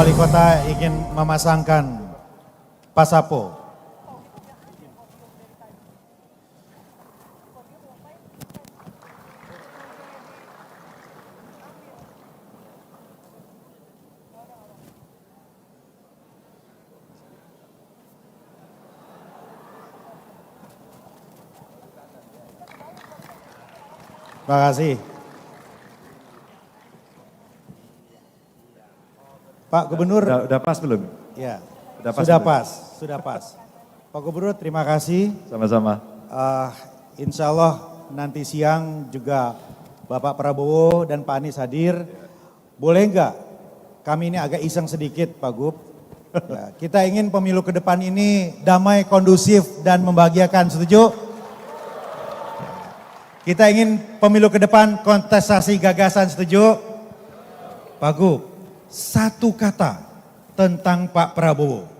Wali Kota ingin memasangkan pasapo. Terima kasih. Pak Gubernur. Udah pas belum? Ya, Sudah sudah pas. Pak Gubernur terima kasih. Sama-sama. Insya Allah nanti siang juga Bapak Prabowo dan Pak Anies hadir. Boleh enggak kami ini agak iseng sedikit Pak Gub. Ya, kita ingin pemilu ke depan ini damai, kondusif dan membahagiakan, setuju? Kita ingin pemilu ke depan kontestasi gagasan, setuju? Pak Gub, satu kata tentang Pak Prabowo.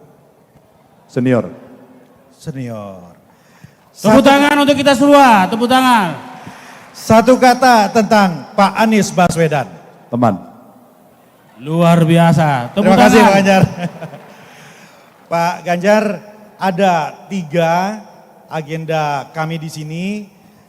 Senior. Senior. Tepuk tangan untuk kita semua, tepuk tangan. Satu kata tentang Pak Anies Baswedan. Teman. Luar biasa, tepuk Terima kasih tangan. Pak Ganjar. Pak Ganjar, ada 3 agenda kami di sini.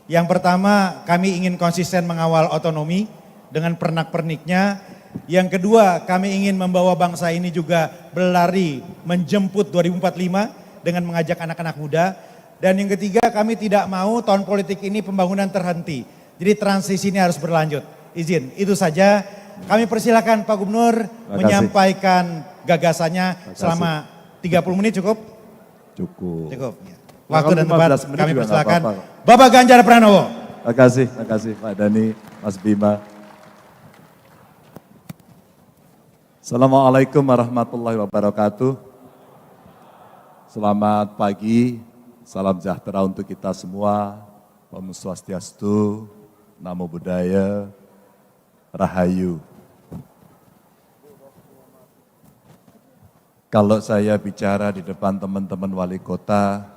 Yang pertama, kami ingin konsisten mengawal otonomi dengan pernak-perniknya. Yang kedua, kami ingin membawa bangsa ini juga berlari menjemput 2045 dengan mengajak anak-anak muda. Dan yang ketiga, kami tidak mau tahun politik ini pembangunan terhenti. Jadi transisi ini harus berlanjut. Izin, itu saja. Kami persilakan Pak Gubernur menyampaikan gagasannya selama 30 menit cukup? Cukup. Cukup. Ya. Waktu dan tempat kami juga persilakan. nggak apa-apa. Bapak Ganjar Pranowo. Terima kasih Pak Dhani, Mas Bima. Assalamualaikum warahmatullahi wabarakatuh. Selamat pagi, salam sejahtera untuk kita semua. Om Swastiastu, Namo Buddhaya, Rahayu. Kalau saya bicara di depan teman-teman wali kota,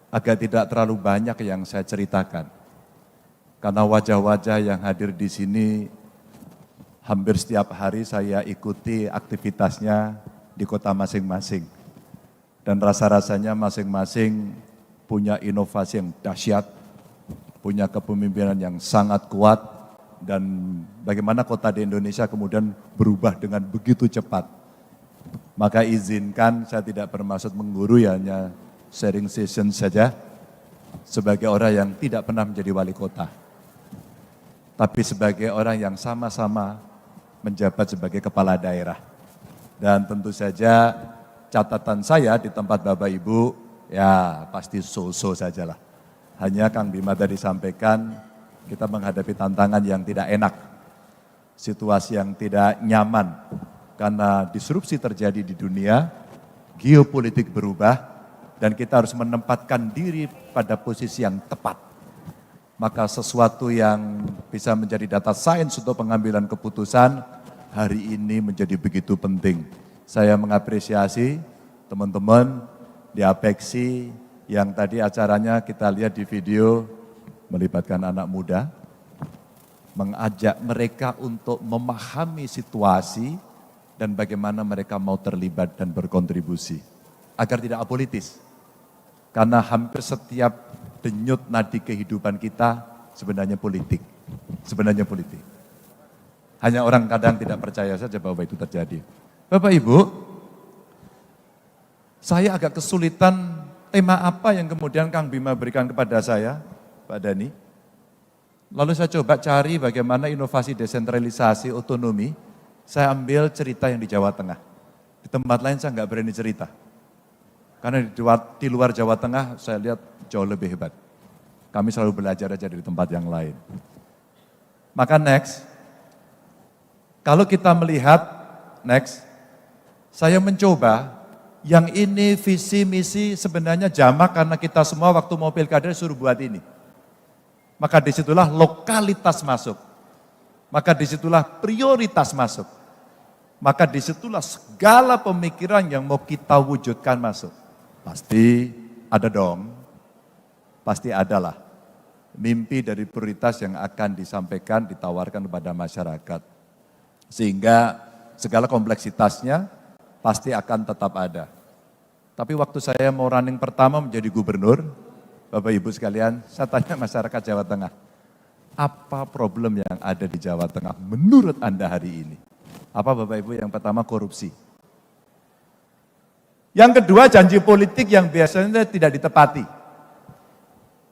agak tidak terlalu banyak yang saya ceritakan. Karena wajah-wajah yang hadir di sini, hampir setiap hari saya ikuti aktivitasnya di kota masing-masing. Dan rasa-rasanya masing-masing punya inovasi yang dahsyat, punya kepemimpinan yang sangat kuat, dan bagaimana kota di Indonesia kemudian berubah dengan begitu cepat. Maka izinkan, saya tidak bermaksud menggurui, hanya sharing session saja sebagai orang yang tidak pernah menjadi wali kota. Tapi sebagai orang yang sama-sama menjabat sebagai kepala daerah. Dan tentu saja catatan saya di tempat Bapak Ibu, ya pasti so-so sajalah. Hanya Kang Bima tadi sampaikan, kita menghadapi tantangan yang tidak enak. Situasi yang tidak nyaman. Karena disrupsi terjadi di dunia, geopolitik berubah, dan kita harus menempatkan diri pada posisi yang tepat. Maka sesuatu yang bisa menjadi data science untuk pengambilan keputusan hari ini menjadi begitu penting. Saya mengapresiasi teman-teman di Apeksi yang tadi acaranya kita lihat di video melibatkan anak muda, mengajak mereka untuk memahami situasi dan bagaimana mereka mau terlibat dan berkontribusi agar tidak apolitis. Karena hampir setiap denyut nadi kehidupan kita sebenarnya politik. Sebenarnya politik. Hanya orang kadang tidak percaya saja bahwa itu terjadi. Bapak Ibu, saya agak kesulitan tema apa yang kemudian Kang Bima berikan kepada saya, Pak Dhani. Lalu saya coba cari bagaimana inovasi desentralisasi otonomi. Saya ambil cerita yang di Jawa Tengah. Di tempat lain saya nggak berani cerita. Karena di luar Jawa Tengah saya lihat jauh lebih hebat. Kami selalu belajar aja dari tempat yang lain. Maka next, kalau kita melihat next, saya mencoba yang ini visi misi sebenarnya jamak karena kita semua waktu mau pilkada suruh buat ini. Maka disitulah lokalitas masuk. Maka disitulah prioritas masuk. Maka disitulah segala pemikiran yang mau kita wujudkan masuk. Pasti ada dong, pasti adalah mimpi dari prioritas yang akan disampaikan, ditawarkan kepada masyarakat. Sehingga segala kompleksitasnya pasti akan tetap ada. Tapi waktu saya mau running pertama menjadi gubernur, Bapak Ibu sekalian, saya tanya masyarakat Jawa Tengah, apa problem yang ada di Jawa Tengah menurut Anda hari ini? Apa Bapak Ibu? Yang pertama korupsi. Yang kedua janji politik yang biasanya tidak ditepati.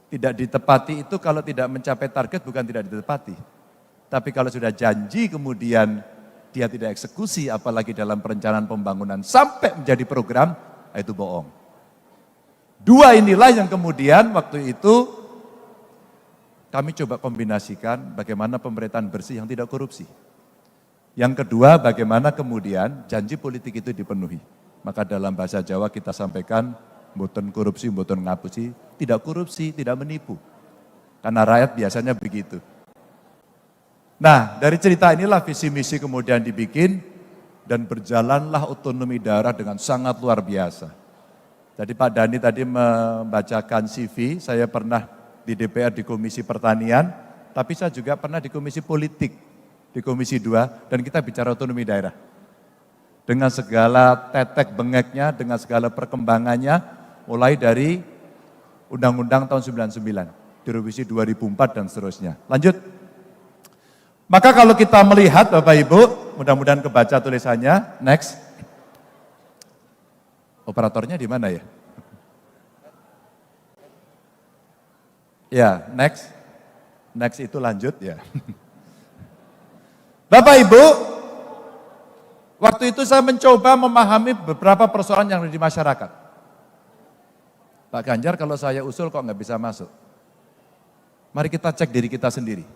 Tidak ditepati itu kalau tidak mencapai target bukan tidak ditepati. Tapi kalau sudah janji kemudian dia tidak eksekusi apalagi dalam perencanaan pembangunan sampai menjadi program, itu bohong. Dua inilah yang kemudian waktu itu kami coba kombinasikan bagaimana pemerintahan bersih yang tidak korupsi. Yang kedua bagaimana kemudian janji politik itu dipenuhi. Maka dalam bahasa Jawa kita sampaikan, mboten korupsi, mboten ngapusi, tidak korupsi, tidak menipu. Karena rakyat biasanya begitu. Nah, dari cerita inilah visi misi kemudian dibikin dan berjalanlah otonomi daerah dengan sangat luar biasa. Jadi Pak Dhani tadi membacakan CV, saya pernah di DPR di Komisi Pertanian, tapi saya juga pernah di Komisi Politik, di Komisi 2, dan kita bicara otonomi daerah. Dengan segala tetek bengeknya, dengan segala perkembangannya, mulai dari Undang-Undang tahun 99, direvisi 2004 dan seterusnya. Lanjut. Maka kalau kita melihat Bapak Ibu, mudah-mudahan kebaca tulisannya, next. Operatornya di mana ya? Ya, next. Next itu lanjut ya. Bapak Ibu, waktu itu saya mencoba memahami beberapa persoalan yang ada di masyarakat. Pak Ganjar kalau saya usul kok nggak bisa masuk. Mari kita cek diri kita sendiri.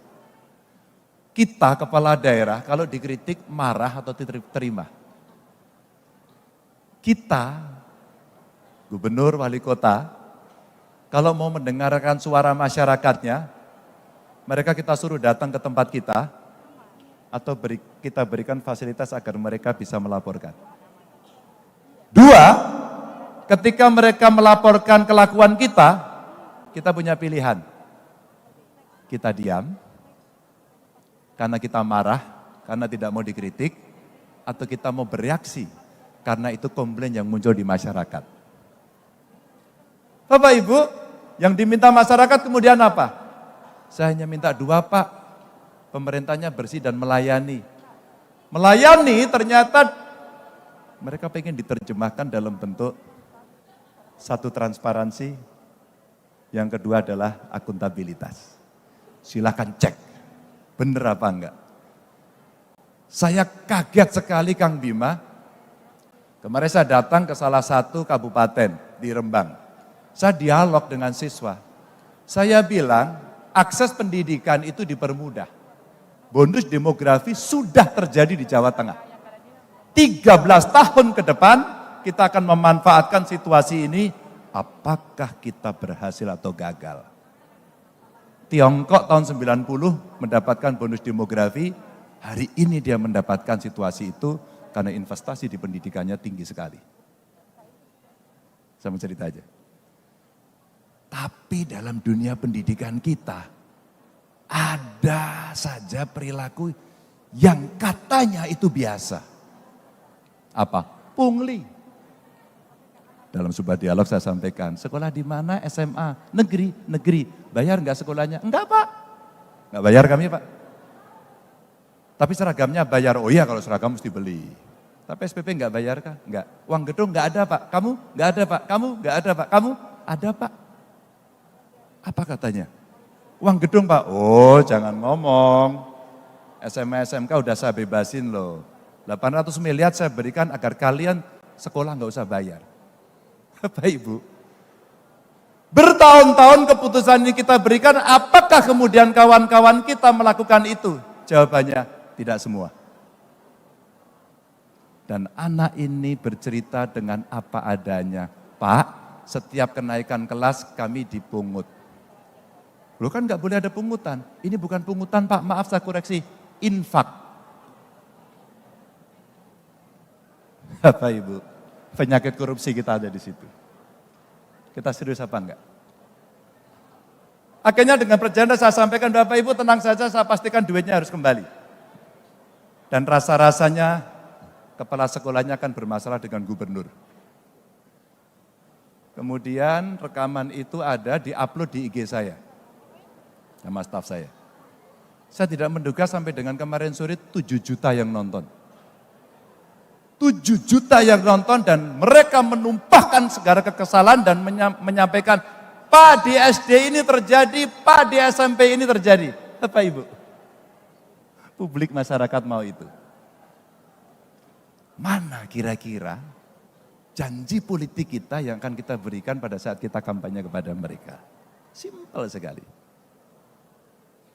Kita kepala daerah kalau dikritik marah atau terima. Kita, gubernur, wali kota, kalau mau mendengarkan suara masyarakatnya, mereka kita suruh datang ke tempat kita, atau kita berikan fasilitas agar mereka bisa melaporkan. Dua, ketika mereka melaporkan kelakuan kita punya pilihan. Kita diam, karena kita marah, karena tidak mau dikritik, atau kita mau bereaksi, karena itu komplain yang muncul di masyarakat. Bapak Ibu, yang diminta masyarakat kemudian apa? Saya hanya minta dua Pak, pemerintahnya bersih dan melayani. Melayani ternyata mereka pengen diterjemahkan dalam bentuk satu transparansi, yang kedua adalah akuntabilitas. Silakan cek. Bener apa enggak? Saya kaget sekali Kang Bima. Kemarin saya datang ke salah satu kabupaten di Rembang. Saya dialog dengan siswa. Saya bilang akses pendidikan itu dipermudah. Bonus demografi sudah terjadi di Jawa Tengah. 13 tahun ke depan kita akan memanfaatkan situasi ini. Apakah kita berhasil atau gagal? Tiongkok tahun 90 mendapatkan bonus demografi, hari ini dia mendapatkan situasi itu karena investasi di pendidikannya tinggi sekali. Saya mau cerita aja. Tapi dalam dunia pendidikan kita, ada saja perilaku yang katanya itu biasa. Apa? Pungli. Dalam sebuah dialog saya sampaikan, sekolah di mana SMA? Negeri. Bayar enggak sekolahnya? Enggak Pak. Enggak bayar kami Pak. Tapi seragamnya bayar. Oh iya kalau seragam mesti beli. Tapi SPP enggak bayar kah? Enggak. Uang gedung enggak ada Pak. Kamu? Enggak ada Pak. Kamu? Enggak ada Pak. Kamu? Ada Pak. Apa katanya? Uang gedung Pak. Oh jangan ngomong. SMA SMK udah saya bebasin loh. 800 miliar saya berikan agar kalian sekolah enggak usah bayar. Bapak Ibu, bertahun-tahun keputusan ini kita berikan, apakah kemudian kawan-kawan kita melakukan itu? Jawabannya, tidak semua. Dan anak ini bercerita dengan apa adanya. Pak, setiap kenaikan kelas kami dipungut. Loh kan nggak boleh ada pungutan. Ini bukan pungutan Pak, maaf saya koreksi. Infak. Bapak Ibu, penyakit korupsi kita ada di situ. Kita serius apa enggak? Akhirnya dengan perjalanan saya sampaikan, Bapak Ibu tenang saja, saya pastikan duitnya harus kembali. Dan rasa-rasanya kepala sekolahnya akan bermasalah dengan gubernur. Kemudian rekaman itu ada di-upload di IG saya, sama staf saya. Saya tidak menduga sampai dengan kemarin sore 7 juta yang nonton. 7 juta yang nonton dan mereka menumpahkan segala kekesalan dan menyampaikan, Pak di SD ini terjadi, Pak di SMP ini terjadi. Bapak Ibu, publik masyarakat mau itu. Mana kira-kira janji politik kita yang akan kita berikan pada saat kita kampanye kepada mereka? Simpel sekali.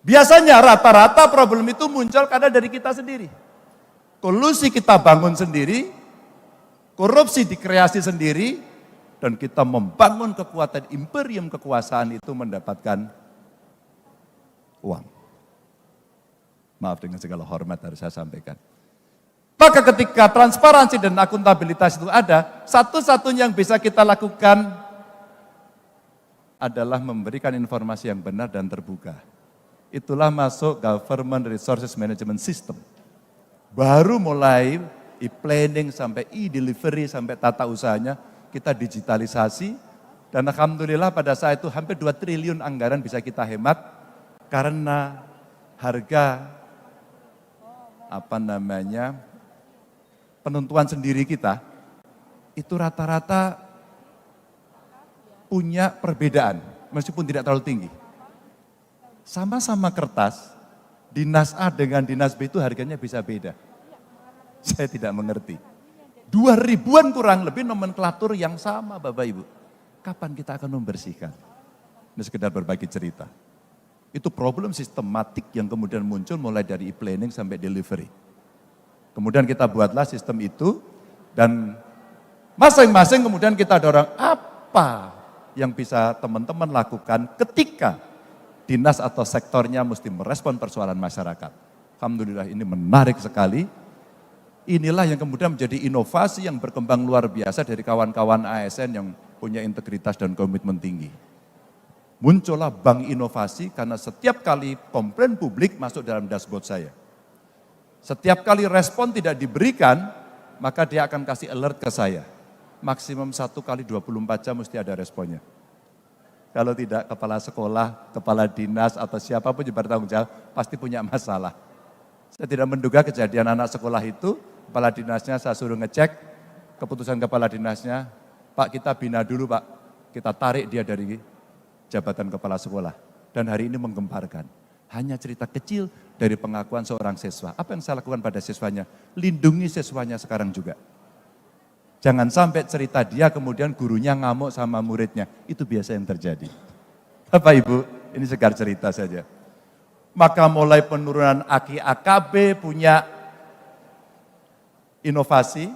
Biasanya rata-rata problem itu muncul karena dari kita sendiri. Kolusi kita bangun sendiri, korupsi dikreasi sendiri, dan kita membangun kekuatan imperium kekuasaan itu mendapatkan uang. Maaf dengan segala hormat harus saya sampaikan. Maka ketika transparansi dan akuntabilitas itu ada, satu-satunya yang bisa kita lakukan adalah memberikan informasi yang benar dan terbuka. Itulah masuk Government Resources Management System. Baru mulai e-planning sampai e-delivery sampai tata usahanya kita digitalisasi dan alhamdulillah pada saat itu hampir 2 triliun anggaran bisa kita hemat karena harga penentuan sendiri kita itu rata-rata punya perbedaan meskipun tidak terlalu tinggi. Sama-sama kertas, dinas A dengan dinas B itu harganya bisa beda. Saya tidak mengerti. 2.000-an kurang lebih nomenklatur yang sama Bapak Ibu. Kapan kita akan membersihkan? Ini sekedar berbagi cerita. Itu problem sistematik yang kemudian muncul mulai dari e-planning sampai delivery. Kemudian kita buatlah sistem itu dan masing-masing kemudian kita dorong apa yang bisa teman-teman lakukan ketika dinas atau sektornya mesti merespon persoalan masyarakat. Alhamdulillah ini menarik sekali. Inilah yang kemudian menjadi inovasi yang berkembang luar biasa dari kawan-kawan ASN yang punya integritas dan komitmen tinggi. Muncullah bank inovasi karena setiap kali komplain publik masuk dalam dashboard saya. Setiap kali respon tidak diberikan, maka dia akan kasih alert ke saya. Maksimum 1 kali 24 jam mesti ada responnya. Kalau tidak, kepala sekolah, kepala dinas, atau siapapun yang bertanggung jawab, pasti punya masalah. Saya tidak menduga kejadian anak sekolah itu, kepala dinasnya saya suruh ngecek, keputusan kepala dinasnya, Pak kita bina dulu Pak, kita tarik dia dari jabatan kepala sekolah. Dan hari ini menggemparkan. Hanya cerita kecil dari pengakuan seorang siswa. Apa yang saya lakukan pada siswanya? Lindungi siswanya sekarang juga. Jangan sampai cerita dia kemudian gurunya ngamuk sama muridnya. Itu biasa yang terjadi. Bapak Ibu, ini segar cerita saja. Maka mulai penurunan AKI AKB punya inovasi,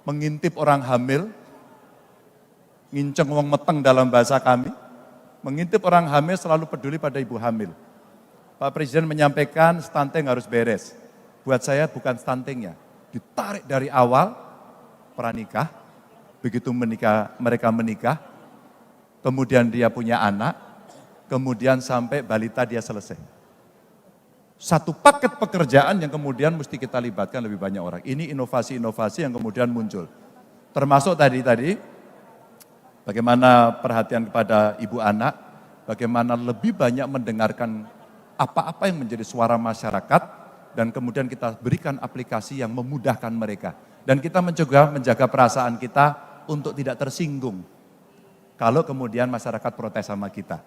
mengintip orang hamil, nginceng wong meteng dalam bahasa kami, mengintip orang hamil selalu peduli pada ibu hamil. Pak Presiden menyampaikan stunting harus beres. Buat saya bukan stuntingnya, ditarik dari awal, pranikah, begitu mereka menikah, kemudian dia punya anak, kemudian sampai balita dia selesai. Satu paket pekerjaan yang kemudian mesti kita libatkan lebih banyak orang. Ini inovasi-inovasi yang kemudian muncul. Termasuk tadi, bagaimana perhatian kepada ibu anak, bagaimana lebih banyak mendengarkan apa-apa yang menjadi suara masyarakat, dan kemudian kita berikan aplikasi yang memudahkan mereka. Dan kita menjaga perasaan kita untuk tidak tersinggung. Kalau kemudian masyarakat protes sama kita.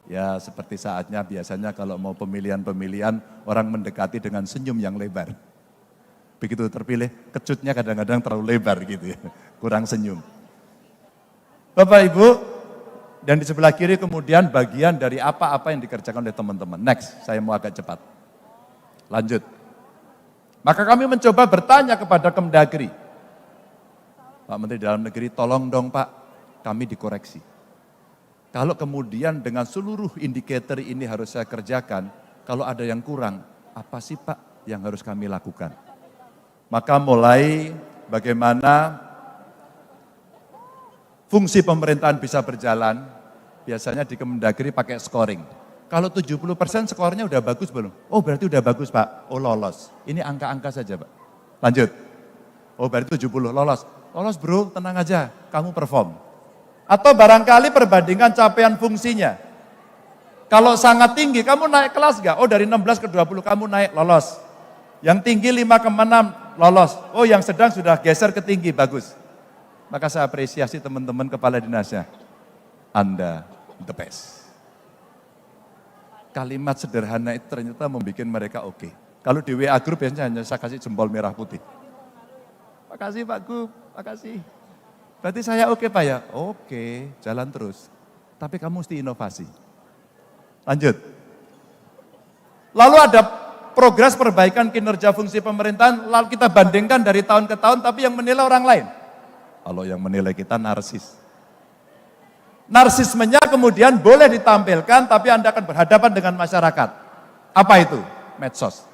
Ya seperti saatnya biasanya kalau mau pemilihan-pemilihan orang mendekati dengan senyum yang lebar. Begitu terpilih, kecutnya kadang-kadang terlalu lebar gitu ya. Kurang senyum. Bapak Ibu, dan di sebelah kiri kemudian bagian dari apa-apa yang dikerjakan oleh teman-teman. Next, saya mau agak cepat. Lanjut. Maka kami mencoba bertanya kepada Kemdagri. Pak Menteri Dalam Negeri, tolong dong Pak, kami dikoreksi. Kalau kemudian dengan seluruh indikator ini harus saya kerjakan, kalau ada yang kurang, apa sih Pak yang harus kami lakukan? Maka mulai bagaimana fungsi pemerintahan bisa berjalan, biasanya di Kemdagri pakai scoring. Kalau 70% skornya udah bagus belum? Oh berarti udah bagus Pak, oh lolos. Ini angka-angka saja Pak. Lanjut. Oh berarti 70 lolos. Lolos bro, tenang aja, kamu perform. Atau barangkali perbandingan capaian fungsinya. Kalau sangat tinggi, kamu naik kelas gak? Oh dari 16 ke 20 kamu naik, lolos. Yang tinggi 5,6, lolos. Oh yang sedang sudah geser ke tinggi, bagus. Maka saya apresiasi teman-teman kepala dinasnya. Anda the best. Kalimat sederhana itu ternyata membuat mereka oke. Kalau di WA Group biasanya hanya saya kasih jempol merah putih. Makasih Pak Gub, makasih. Berarti saya oke Pak ya? Oke, jalan terus. Tapi kamu mesti inovasi. Lanjut. Lalu ada progres perbaikan kinerja fungsi pemerintahan, lalu kita bandingkan dari tahun ke tahun, tapi yang menilai orang lain. Kalau yang menilai kita narsis. Narsismenya kemudian boleh ditampilkan, tapi Anda akan berhadapan dengan masyarakat. Apa itu? Medsos.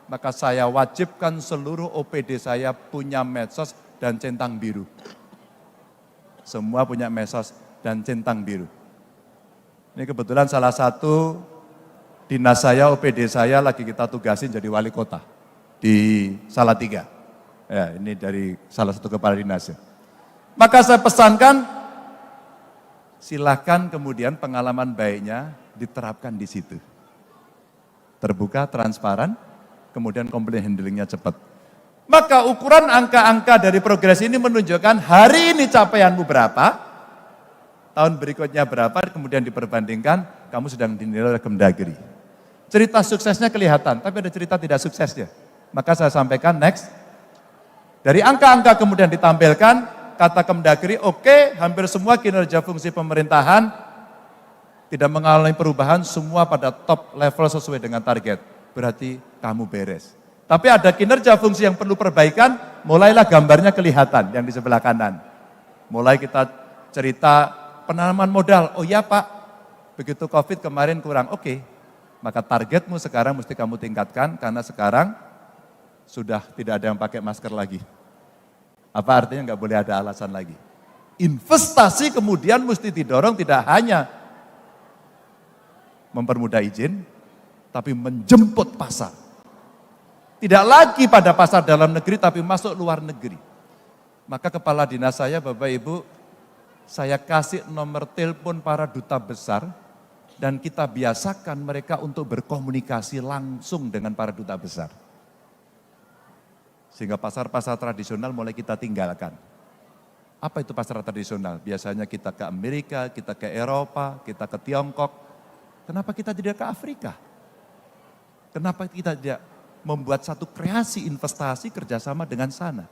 Maka saya wajibkan seluruh OPD saya punya medsos dan centang biru. Semua punya medsos dan centang biru. Ini kebetulan salah satu dinas saya, OPD saya lagi kita tugasin jadi wali kota di Salatiga. Ya, ini dari salah satu kepala dinasnya. Maka saya pesankan, silakan kemudian pengalaman baiknya diterapkan di situ. Terbuka, transparan, kemudian komplain handlingnya cepat. Maka ukuran angka-angka dari progres ini menunjukkan hari ini capaianmu berapa, tahun berikutnya berapa, kemudian diperbandingkan, kamu sedang dinilai oleh Kemdagri. Cerita suksesnya kelihatan, tapi ada cerita tidak suksesnya. Maka saya sampaikan next, dari angka-angka kemudian ditampilkan, kata Kemdagri, oke, hampir semua kinerja fungsi pemerintahan tidak mengalami perubahan, semua pada top level sesuai dengan target. Berarti kamu beres. Tapi ada kinerja fungsi yang perlu perbaikan, mulailah gambarnya kelihatan yang di sebelah kanan. Mulai kita cerita penanaman modal, oh iya Pak, begitu COVID kemarin kurang, oke. Maka targetmu sekarang mesti kamu tingkatkan, karena sekarang sudah tidak ada yang pakai masker lagi. Apa artinya nggak boleh ada alasan lagi. Investasi kemudian mesti didorong tidak hanya mempermudah izin, tapi menjemput pasar. Tidak lagi pada pasar dalam negeri, tapi masuk luar negeri. Maka kepala dinas saya, Bapak Ibu, saya kasih nomor telepon para duta besar, dan kita biasakan mereka untuk berkomunikasi langsung dengan para duta besar. Sehingga pasar-pasar tradisional mulai kita tinggalkan. Apa itu pasar tradisional? Biasanya kita ke Amerika, kita ke Eropa, kita ke Tiongkok. Kenapa kita tidak ke Afrika? Kenapa kita tidak membuat satu kreasi investasi kerjasama dengan sana?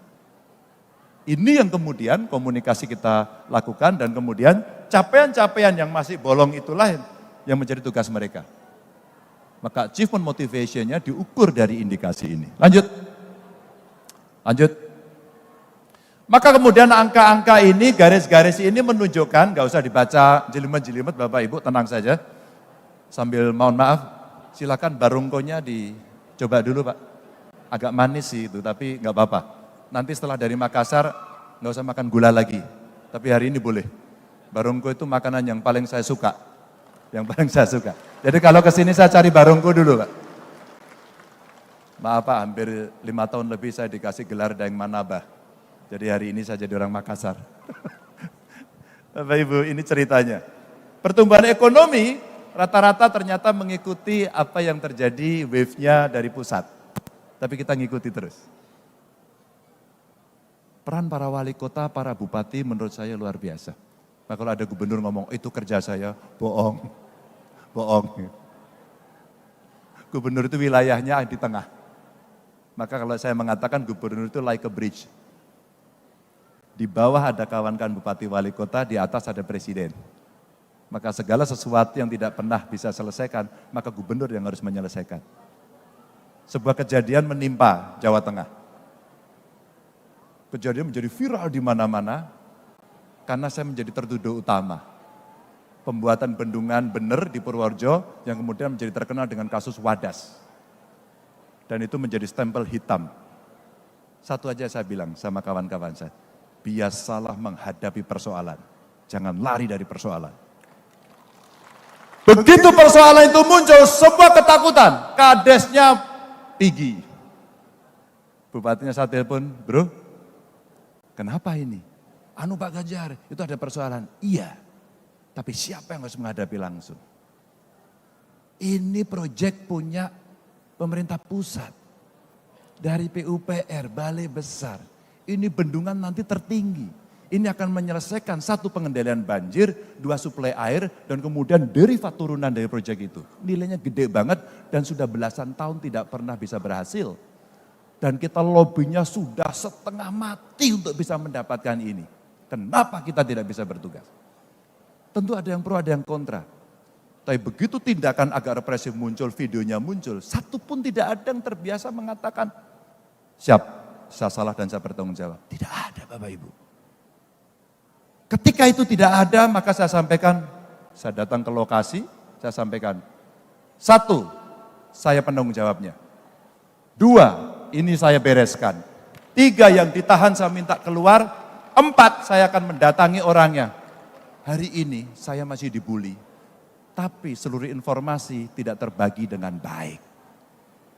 Ini yang kemudian komunikasi kita lakukan, dan kemudian capaian-capaian yang masih bolong itulah yang menjadi tugas mereka. Maka achievement motivation-nya diukur dari indikasi ini. Lanjut. Maka kemudian angka-angka ini, garis-garis ini menunjukkan, gak usah dibaca jelimet-jelimet Bapak Ibu, tenang saja. Sambil mohon maaf, silakan barungkonya dicoba dulu Pak. Agak manis sih itu, tapi gak apa-apa. Nanti setelah dari Makassar, gak usah makan gula lagi. Tapi hari ini boleh. Barungko itu makanan yang paling saya suka. Yang paling saya suka. Jadi kalau kesini saya cari barungko dulu Pak. Maaf Pak, hampir 5 tahun lebih saya dikasih gelar Daeng Manabah. Jadi hari ini saya jadi orang Makassar. Bapak Ibu, ini ceritanya. Pertumbuhan ekonomi rata-rata ternyata mengikuti apa yang terjadi wave-nya dari pusat. Tapi kita ngikuti terus. Peran para wali kota, para bupati menurut saya luar biasa. Nah, kalau ada gubernur ngomong, itu kerja saya, bohong. Bohong. Gubernur itu wilayahnya di tengah. Maka kalau saya mengatakan gubernur itu like a bridge. Di bawah ada kawan-kawan bupati wali kota, di atas ada presiden. Maka segala sesuatu yang tidak pernah bisa selesaikan, maka gubernur yang harus menyelesaikan. Sebuah kejadian menimpa Jawa Tengah. Kejadian menjadi viral di mana-mana, karena saya menjadi tertuduh utama. Pembuatan bendungan bener di Purworejo, yang kemudian menjadi terkenal dengan kasus Wadas. Dan itu menjadi stempel hitam. Satu aja saya bilang sama kawan-kawan saya, biasalah menghadapi persoalan, jangan lari dari persoalan. Begitu persoalan itu muncul, sebuah ketakutan, kadesnya tinggi. Bupatinya saya telepon, bro, kenapa ini? Anu Pak Ganjar, itu ada persoalan. Iya, tapi siapa yang harus menghadapi langsung? Ini proyek punya pemerintah pusat. Dari PUPR, Balai Besar. Ini bendungan nanti tertinggi. Ini akan menyelesaikan satu pengendalian banjir, dua suplai air, dan kemudian derivat turunan dari proyek itu. Nilainya gede banget dan sudah belasan tahun tidak pernah bisa berhasil. Dan kita lobbynya sudah setengah mati untuk bisa mendapatkan ini. Kenapa kita tidak bisa bertugas? Tentu ada yang pro, ada yang kontra. Tapi begitu tindakan agak represif muncul, videonya muncul, satu pun tidak ada yang terbiasa mengatakan, siap, saya salah dan saya bertanggung jawab. Tidak ada Bapak Ibu. Ketika itu tidak ada, maka saya sampaikan, saya datang ke lokasi, saya sampaikan, satu, saya penanggung jawabnya. Dua, ini saya bereskan. Tiga, yang ditahan saya minta keluar. Empat, saya akan mendatangi orangnya. Hari ini saya masih dibully. Tapi seluruh informasi tidak terbagi dengan baik.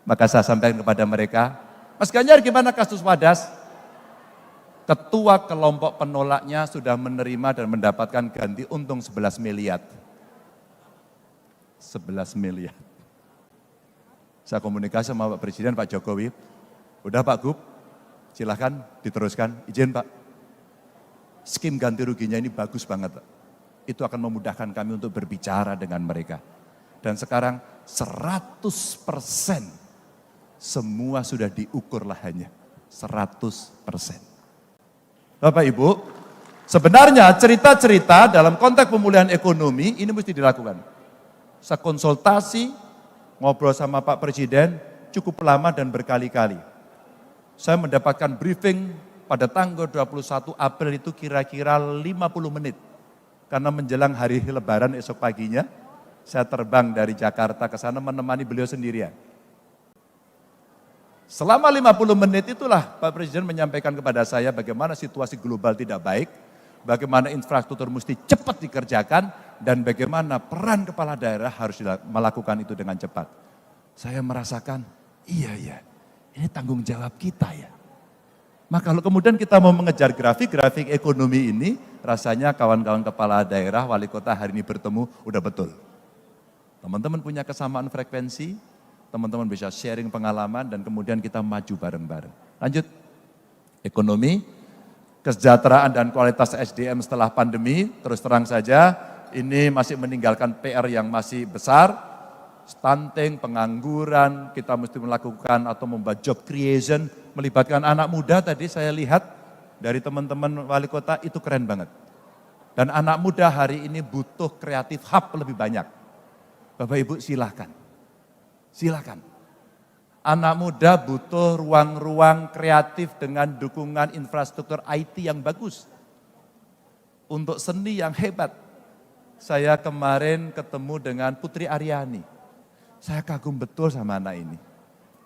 Maka saya sampaikan kepada mereka, Mas Ganjar gimana kasus Wadas? Ketua kelompok penolaknya sudah menerima dan mendapatkan ganti untung 11 miliar. 11 miliar. Saya komunikasi sama Pak Presiden, Pak Jokowi, udah Pak Gub, silahkan diteruskan, izin Pak. Skim ganti ruginya ini bagus banget Pak. Itu akan memudahkan kami untuk berbicara dengan mereka. Dan sekarang 100% semua sudah diukur lahannya. 100%. Bapak Ibu, sebenarnya cerita-cerita dalam konteks pemulihan ekonomi ini mesti dilakukan. Saya konsultasi, ngobrol sama Pak Presiden cukup lama dan berkali-kali. Saya mendapatkan briefing pada tanggal 21 April itu kira-kira 50 menit. Karena menjelang hari Lebaran esok paginya, saya terbang dari Jakarta ke sana menemani beliau sendirian. Selama 50 menit itulah Pak Presiden menyampaikan kepada saya bagaimana situasi global tidak baik, bagaimana infrastruktur mesti cepat dikerjakan, dan bagaimana peran kepala daerah harus melakukan itu dengan cepat. Saya merasakan, iya, ini tanggung jawab kita ya. Maka kalau kemudian kita mau mengejar grafik ekonomi ini, rasanya kawan-kawan kepala daerah, wali kota hari ini bertemu, udah betul. Teman-teman punya kesamaan frekuensi, teman-teman bisa sharing pengalaman, dan kemudian kita maju bareng-bareng. Lanjut, ekonomi, kesejahteraan dan kualitas SDM setelah pandemi, terus terang saja, ini masih meninggalkan PR yang masih besar, stunting, pengangguran, kita mesti melakukan atau membuat job creation, melibatkan anak muda tadi saya lihat dari teman-teman wali kota itu keren banget. Dan anak muda hari ini butuh kreatif hub lebih banyak. Bapak Ibu silahkan. Anak muda butuh ruang-ruang kreatif dengan dukungan infrastruktur IT yang bagus. Untuk seni yang hebat. Saya kemarin ketemu dengan Putri Aryani. Saya kagum betul sama anak ini.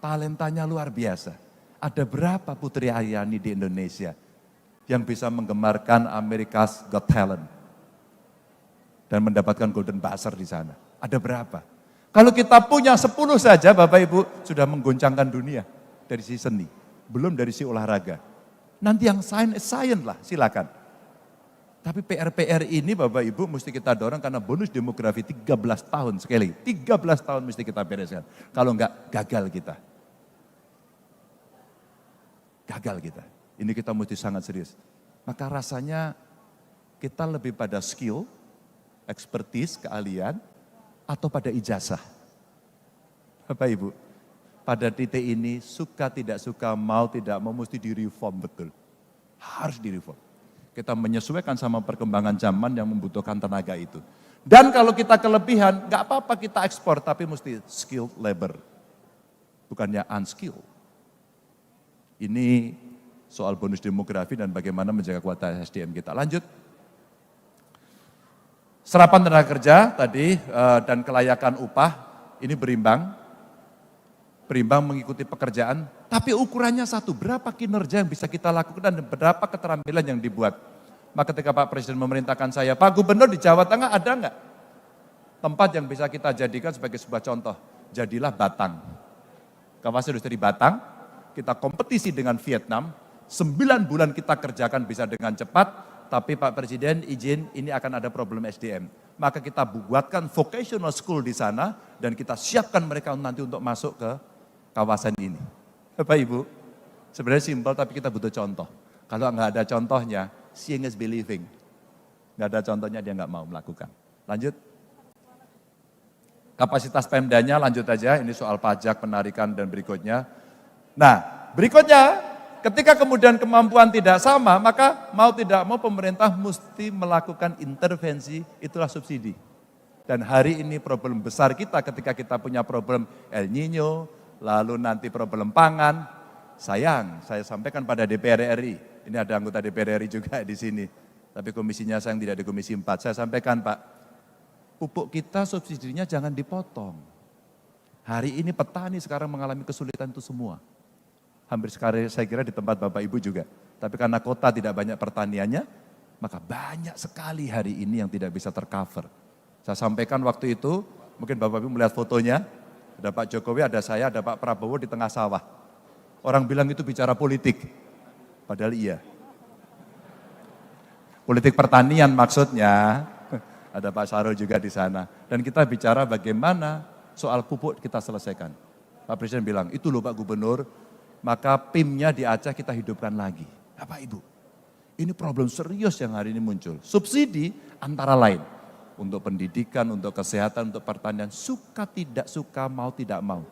Talentanya luar biasa. Ada berapa Putri Aryani di Indonesia yang bisa menggemarkan America's Got Talent dan mendapatkan Golden Buzzer di sana? Ada berapa? Kalau kita punya 10 saja Bapak Ibu sudah menggoncangkan dunia dari sisi seni, belum dari sisi olahraga. Nanti yang science lah, silakan. Tapi PR ini Bapak Ibu mesti kita dorong karena bonus demografi 13 tahun sekali. 13 tahun mesti kita bereskan. Kalau enggak gagal kita. Ini kita mesti sangat serius. Maka rasanya kita lebih pada skill, expertise, keahlian, atau pada ijazah. Bapak Ibu, pada titik ini suka tidak suka, mau tidak mau mesti direform betul. Harus direform. Kita menyesuaikan sama perkembangan zaman yang membutuhkan tenaga itu. Dan kalau kita kelebihan, nggak apa-apa kita ekspor, tapi mesti skilled labor. Bukannya unskilled. Ini soal bonus demografi dan bagaimana menjaga kualitas SDM kita. Lanjut. Serapan tenaga kerja tadi dan kelayakan upah ini berimbang. Berimbang mengikuti pekerjaan, tapi ukurannya satu, berapa kinerja yang bisa kita lakukan dan berapa keterampilan yang dibuat. Maka ketika Pak Presiden memerintahkan saya, Pak Gubernur di Jawa Tengah ada enggak tempat yang bisa kita jadikan sebagai sebuah contoh? Jadilah Batang. Kawasan industri Batang, kita kompetisi dengan Vietnam, 9 bulan kita kerjakan bisa dengan cepat, tapi Pak Presiden izin ini akan ada problem SDM. Maka kita buatkan vocational school di sana dan kita siapkan mereka nanti untuk masuk ke kawasan ini. Bapak Ibu, sebenarnya simpel tapi kita butuh contoh. Kalau nggak ada contohnya, seeing is believing. Nggak ada contohnya dia nggak mau melakukan. Lanjut. Kapasitas Pemdanya lanjut aja, ini soal pajak, penarikan dan berikutnya. Nah, berikutnya ketika kemudian kemampuan tidak sama, maka mau tidak mau pemerintah mesti melakukan intervensi, itulah subsidi. Dan hari ini problem besar kita ketika kita punya problem El Nino, lalu nanti problem pangan, sayang, saya sampaikan pada DPR RI, ini ada anggota DPR RI juga di sini, tapi komisinya sayang tidak di Komisi 4, saya sampaikan Pak, pupuk kita subsidinya jangan dipotong. Hari ini petani sekarang mengalami kesulitan itu semua. Hampir sekali saya kira di tempat Bapak Ibu juga. Tapi karena kota tidak banyak pertaniannya, maka banyak sekali hari ini yang tidak bisa tercover. Saya sampaikan waktu itu, mungkin Bapak Ibu melihat fotonya, ada Pak Jokowi, ada saya, ada Pak Prabowo di tengah sawah. Orang bilang itu bicara politik, padahal iya. Politik pertanian maksudnya. Ada Pak Sarul juga di sana. Dan kita bicara bagaimana soal pupuk kita selesaikan. Pak Presiden bilang, itu loh Pak Gubernur, maka PIM-nya di Aceh kita hidupkan lagi. Bapak Ibu, ini problem serius yang hari ini muncul. Subsidi antara lain, untuk pendidikan, untuk kesehatan, untuk pertanian, suka tidak suka, mau tidak mau.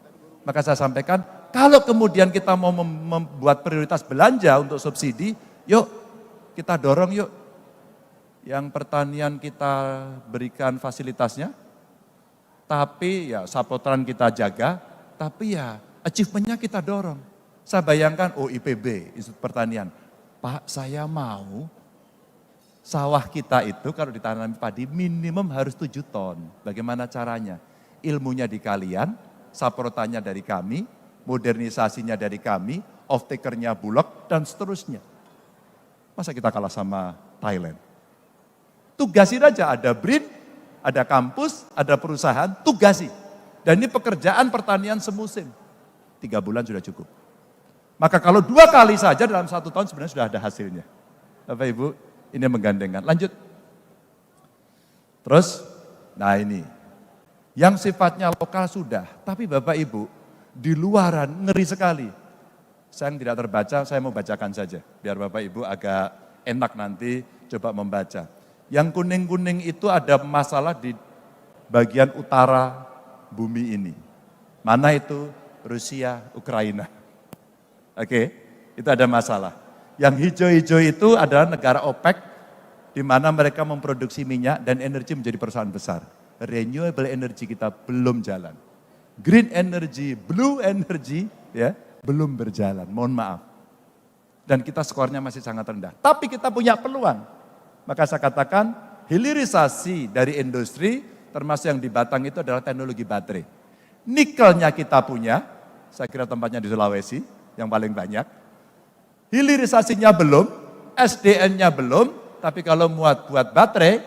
Maka saya sampaikan, kalau kemudian kita mau membuat prioritas belanja untuk subsidi, yuk kita dorong yuk. Yang pertanian kita berikan fasilitasnya, tapi ya sapotran kita jaga, tapi ya achievement-nya kita dorong. Saya bayangkan, oh IPB, Institut Pertanian, Pak saya mau sawah kita itu kalau ditanam padi minimum harus 7 ton. Bagaimana caranya? Ilmunya di kalian, saprotannya dari kami, modernisasinya dari kami, off-takernya Bulog, dan seterusnya. Masa kita kalah sama Thailand? Tugasin aja, ada BRIN, ada kampus, ada perusahaan, tugasi. Dan ini pekerjaan pertanian semusim. 3 bulan sudah cukup. Maka kalau 2 kali saja dalam 1 tahun sebenarnya sudah ada hasilnya. Bapak Ibu, ini menggandengkan. Lanjut. Terus, nah ini. Yang sifatnya lokal sudah, tapi Bapak Ibu, di luaran ngeri sekali. Saya yang tidak terbaca, saya mau bacakan saja. Biar Bapak Ibu agak enak nanti coba membaca. Yang kuning-kuning itu ada masalah di bagian utara bumi ini. Mana itu? Rusia, Ukraina. Oke, itu ada masalah. Yang hijau-hijau itu adalah negara OPEC, di mana mereka memproduksi minyak dan energi menjadi perusahaan besar. Renewable energy kita belum jalan. Green energy, blue energy, ya belum berjalan, mohon maaf. Dan kita skornya masih sangat rendah. Tapi kita punya peluang. Maka saya katakan hilirisasi dari industri termasuk yang di Batang itu adalah teknologi baterai. Nikelnya kita punya, saya kira tempatnya di Sulawesi yang paling banyak. Hilirisasinya belum, SDN-nya belum, tapi kalau buat baterai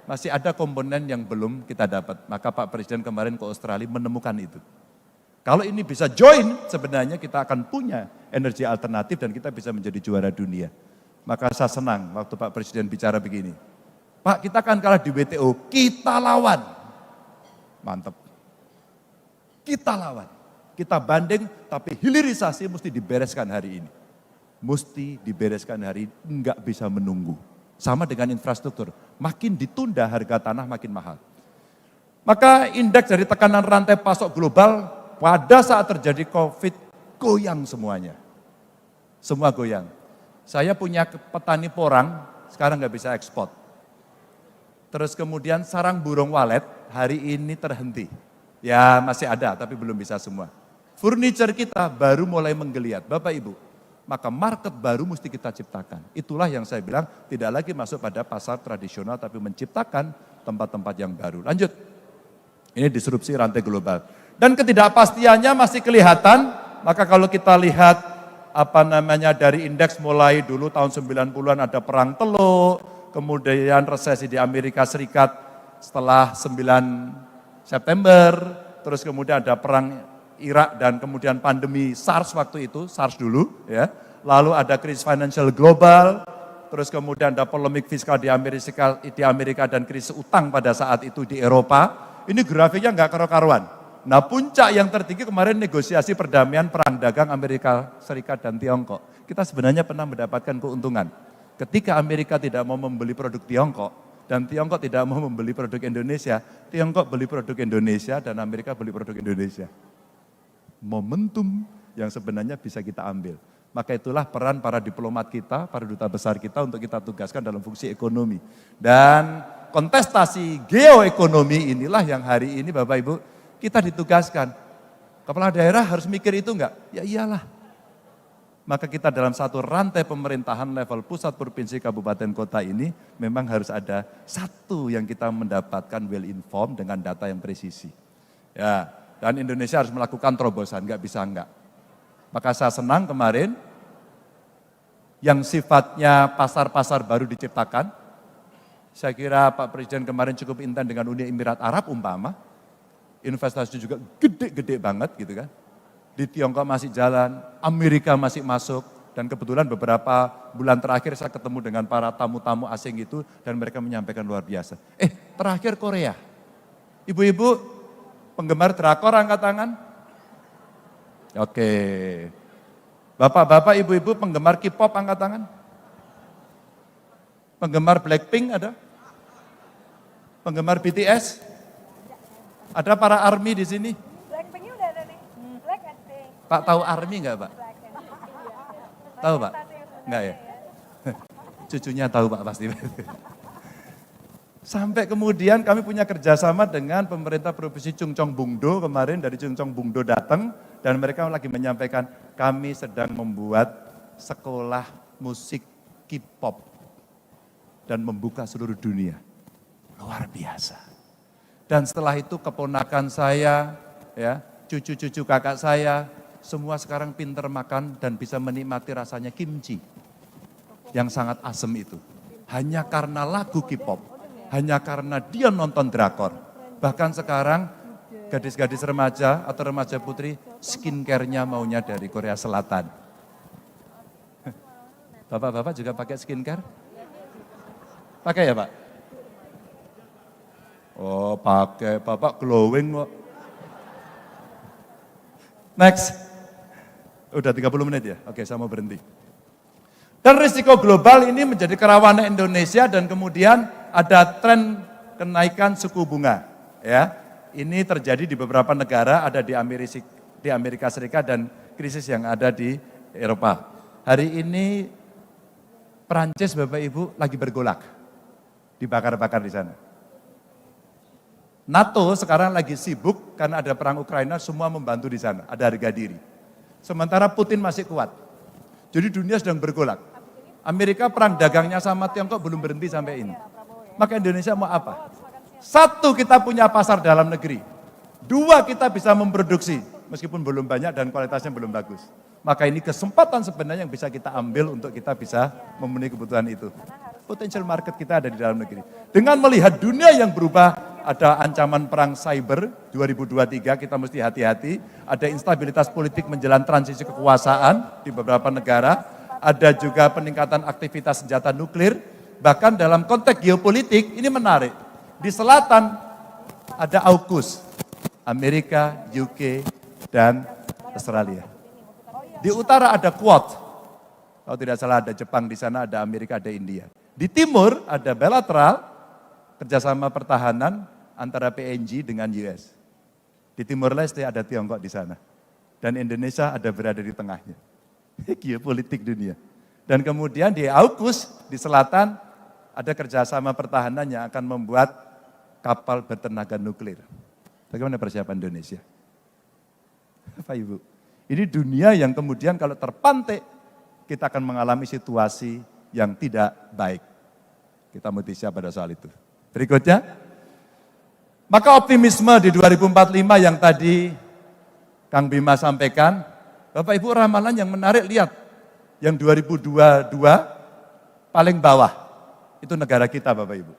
masih ada komponen yang belum kita dapat. Maka Pak Presiden kemarin ke Australia menemukan itu. Kalau ini bisa join, sebenarnya kita akan punya energi alternatif dan kita bisa menjadi juara dunia. Maka saya senang waktu Pak Presiden bicara begini. Pak, kita kan kalah di WTO, kita lawan. Mantap. Kita lawan. Kita banding, tapi hilirisasi mesti dibereskan hari ini. Mesti dibereskan hari ini, enggak bisa menunggu. Sama dengan infrastruktur, makin ditunda harga tanah makin mahal. Maka indeks dari tekanan rantai pasok global pada saat terjadi COVID goyang semuanya. Semua goyang. Saya punya petani porang, sekarang nggak bisa ekspor. Terus kemudian sarang burung walet, hari ini terhenti. Ya masih ada, tapi belum bisa semua. Furniture kita baru mulai menggeliat, Bapak Ibu. Maka market baru mesti kita ciptakan. Itulah yang saya bilang, tidak lagi masuk pada pasar tradisional, tapi menciptakan tempat-tempat yang baru. Lanjut, ini disrupsi rantai global. Dan ketidakpastiannya masih kelihatan, maka kalau kita lihat dari indeks mulai dulu tahun 90-an ada perang Teluk, kemudian resesi di Amerika Serikat setelah 9 September, terus kemudian ada perang Irak dan kemudian pandemi SARS waktu itu, SARS dulu ya. Lalu ada krisis financial global, terus kemudian ada polemik fiskal di Amerika dan krisis utang pada saat itu di Eropa. Ini grafiknya nggak karu-karuan. Nah puncak yang tertinggi kemarin negosiasi perdamaian perang dagang Amerika Serikat dan Tiongkok. Kita sebenarnya pernah mendapatkan keuntungan. Ketika Amerika tidak mau membeli produk Tiongkok, dan Tiongkok tidak mau membeli produk Indonesia, Tiongkok beli produk Indonesia dan Amerika beli produk Indonesia. Momentum yang sebenarnya bisa kita ambil. Maka itulah peran para diplomat kita, para duta besar kita untuk kita tugaskan dalam fungsi ekonomi. Dan kontestasi geoekonomi inilah yang hari ini Bapak Ibu kita ditugaskan. Kepala daerah harus mikir itu enggak? Ya iyalah. Maka kita dalam satu rantai pemerintahan level pusat, provinsi, kabupaten, kota ini memang harus ada satu yang kita mendapatkan well informed dengan data yang presisi. Ya, dan Indonesia harus melakukan terobosan, enggak bisa enggak. Maka saya senang kemarin yang sifatnya pasar-pasar baru diciptakan. Saya kira Pak Presiden kemarin cukup intent dengan Uni Emirat Arab umpama. Investasi juga gede-gede banget gitu kan. Di Tiongkok masih jalan, Amerika masih masuk. Dan kebetulan beberapa bulan terakhir saya ketemu dengan para tamu-tamu asing itu dan mereka menyampaikan luar biasa. Terakhir Korea. Ibu-ibu penggemar drakor angkat tangan. Oke. Bapak-bapak, ibu-ibu penggemar K-pop angkat tangan. Penggemar Blackpink ada? Penggemar BTS? Ada para ARMY di sini? Blackpinknya udah ada nih. Black and Pink. Pak tahu ARMY enggak Pak? Black and Pink. Tahu Pak? Enggak ya? Cucunya tahu Pak pasti. Sampai kemudian kami punya kerjasama dengan pemerintah Provinsi Chungcheong Bungdo kemarin, dari Chungcheong Bungdo datang dan mereka lagi menyampaikan kami sedang membuat sekolah musik K-pop dan membuka seluruh dunia. Luar biasa. Dan setelah itu keponakan saya, ya, cucu-cucu kakak saya, semua sekarang pinter makan dan bisa menikmati rasanya kimchi yang sangat asem itu. Hanya karena lagu K-pop. Hanya karena dia nonton drakor. Bahkan sekarang gadis-gadis remaja atau remaja putri skincare-nya maunya dari Korea Selatan. Bapak-bapak juga pakai skincare? Pakai ya Pak? Oh pakai, Bapak glowing kok. Next. Udah 30 menit ya? Oke saya mau berhenti. Dan risiko global ini menjadi kerawanan Indonesia dan kemudian ada tren kenaikan suku bunga. Ya, ini terjadi di beberapa negara, ada di Amerika Serikat dan krisis yang ada di Eropa. Hari ini Perancis Bapak Ibu lagi bergolak, dibakar-bakar di sana. NATO sekarang lagi sibuk karena ada perang Ukraina, semua membantu di sana, ada harga diri. Sementara Putin masih kuat. Jadi dunia sedang bergolak. Amerika perang dagangnya sama Tiongkok belum berhenti sampai ini. Maka Indonesia mau apa? Satu, kita punya pasar dalam negeri. Dua, kita bisa memproduksi, meskipun belum banyak dan kualitasnya belum bagus. Maka ini kesempatan sebenarnya yang bisa kita ambil untuk kita bisa memenuhi kebutuhan itu. Potential market kita ada di dalam negeri. Dengan melihat dunia yang berubah, ada ancaman perang cyber 2023, kita mesti hati-hati. Ada instabilitas politik menjelang transisi kekuasaan di beberapa negara. Ada juga peningkatan aktivitas senjata nuklir. Bahkan dalam konteks geopolitik ini menarik. Di selatan ada AUKUS, Amerika, UK, dan Australia. Di utara ada Quad. Kalau tidak salah ada Jepang di sana, ada Amerika, ada India. Di timur ada bilateral, kerjasama pertahanan antara PNG dengan US. Di Timur Leste ada Tiongkok di sana. Dan Indonesia ada berada di tengahnya. Geopolitik dunia. Dan kemudian di AUKUS, di selatan, ada kerjasama pertahanan yang akan membuat kapal bertenaga nuklir. Bagaimana persiapan Indonesia? Bapak Ibu, ini dunia yang kemudian kalau terpantik, kita akan mengalami situasi yang tidak baik. Kita mesti siap pada soal itu. Berikutnya, maka optimisme di 2045 yang tadi Kang Bima sampaikan, Bapak Ibu ramalan yang menarik lihat, yang 2022 paling bawah, itu negara kita Bapak Ibu.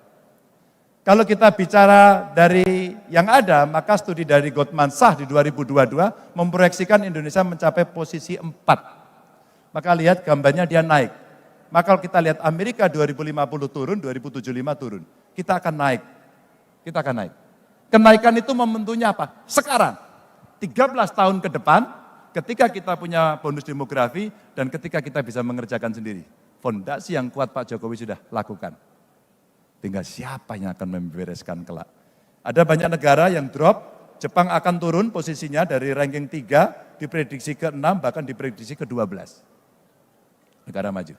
Kalau kita bicara dari yang ada, maka studi dari Goldman Sachs di 2022 memproyeksikan Indonesia mencapai posisi 4. Maka lihat gambarnya dia naik. Maka kalau kita lihat Amerika 2050 turun, 2075 turun. Kita akan naik. Kita akan naik. Kenaikan itu momentumnya apa? Sekarang. 13 tahun ke depan, ketika kita punya bonus demografi dan ketika kita bisa mengerjakan sendiri. Fondasi yang kuat Pak Jokowi sudah lakukan. Tinggal siapa yang akan membereskan kelak. Ada banyak negara yang drop, Jepang akan turun posisinya dari ranking 3, diprediksi ke-6, bahkan diprediksi ke-12. Negara maju.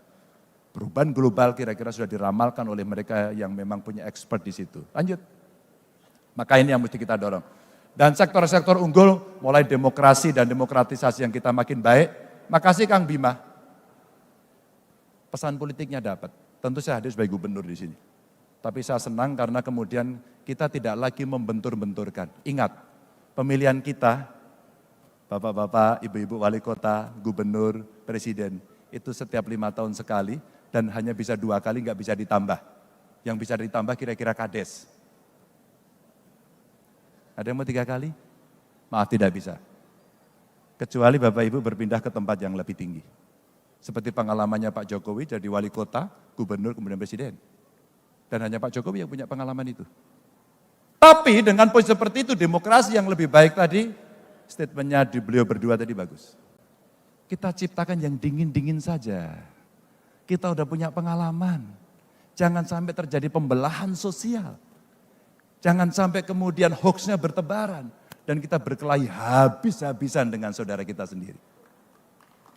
Perubahan global kira-kira sudah diramalkan oleh mereka yang memang punya expert di situ. Lanjut. Maka ini yang mesti kita dorong. Dan sektor-sektor unggul, mulai demokrasi dan demokratisasi yang kita makin baik. Makasih Kang Bima. Pesan politiknya dapat. Tentu saya hadir sebagai gubernur di sini. Tapi saya senang karena kemudian kita tidak lagi membentur-benturkan. Ingat, pemilihan kita, bapak-bapak, ibu-ibu wali kota, gubernur, presiden, itu setiap 5 tahun sekali dan hanya bisa 2 kali, nggak bisa ditambah. Yang bisa ditambah kira-kira kades. Ada yang mau 3 kali? Maaf, tidak bisa. Kecuali Bapak Ibu berpindah ke tempat yang lebih tinggi. Seperti pengalamannya Pak Jokowi jadi wali kota, gubernur, kemudian presiden. Dan hanya Pak Jokowi yang punya pengalaman itu. Tapi dengan posisi seperti itu, demokrasi yang lebih baik tadi, statementnya di beliau berdua tadi bagus. Kita ciptakan yang dingin-dingin saja. Kita udah punya pengalaman. Jangan sampai terjadi pembelahan sosial. Jangan sampai kemudian hoaxnya bertebaran. Dan kita berkelahi habis-habisan dengan saudara kita sendiri.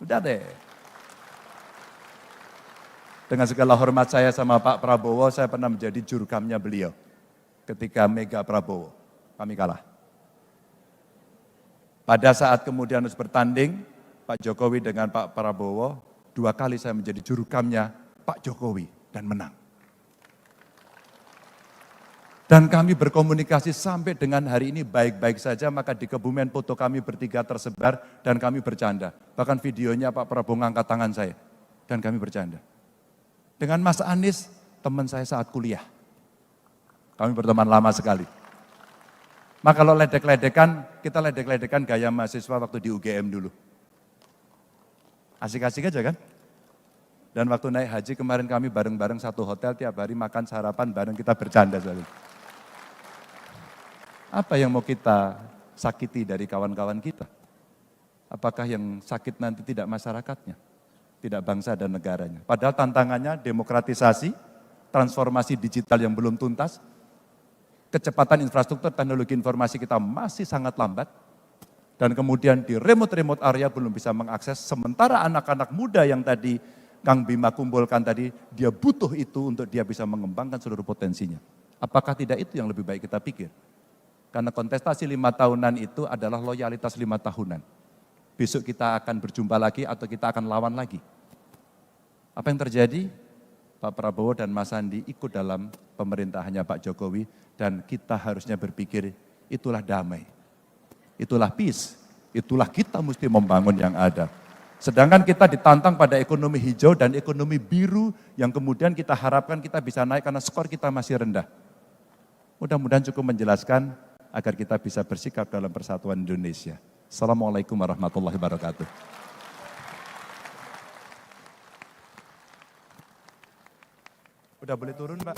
Udah deh. Dengan segala hormat saya sama Pak Prabowo, saya pernah menjadi jurukamnya beliau. Ketika Mega Prabowo, kami kalah. Pada saat kemudian harus bertanding, Pak Jokowi dengan Pak Prabowo, 2 kali saya menjadi jurukamnya Pak Jokowi dan menang. Dan kami berkomunikasi sampai dengan hari ini baik-baik saja, maka di Kebumen foto kami bertiga tersebar dan kami bercanda. Bahkan videonya Pak Prabowo ngangkat tangan saya dan kami bercanda. Dengan Mas Anies, teman saya saat kuliah. Kami berteman lama sekali. Maka kalau ledek-ledekan, kita ledek-ledekan gaya mahasiswa waktu di UGM dulu. Asik-asik aja kan? Dan waktu naik haji kemarin kami bareng-bareng satu hotel, tiap hari makan sarapan bareng, kita bercanda selalu. Apa yang mau kita sakiti dari kawan-kawan kita? Apakah yang sakit nanti tidak masyarakatnya? Tidak bangsa dan negaranya. Padahal tantangannya demokratisasi, transformasi digital yang belum tuntas, kecepatan infrastruktur teknologi informasi kita masih sangat lambat, dan kemudian di remote-remote area belum bisa mengakses, sementara anak-anak muda yang tadi Kang Bima kumpulkan tadi, dia butuh itu untuk dia bisa mengembangkan seluruh potensinya. Apakah tidak itu yang lebih baik kita pikir? Karena kontestasi 5 tahunan itu adalah loyalitas 5 tahunan. Besok kita akan berjumpa lagi atau kita akan lawan lagi. Apa yang terjadi? Pak Prabowo dan Mas Sandi ikut dalam pemerintahannya Pak Jokowi dan kita harusnya berpikir itulah damai. Itulah peace. Itulah kita mesti membangun yang ada. Sedangkan kita ditantang pada ekonomi hijau dan ekonomi biru yang kemudian kita harapkan kita bisa naik karena skor kita masih rendah. Mudah-mudahan cukup menjelaskan agar kita bisa bersikap dalam persatuan Indonesia. Assalamualaikum warahmatullahi wabarakatuh. Udah boleh turun, Pak?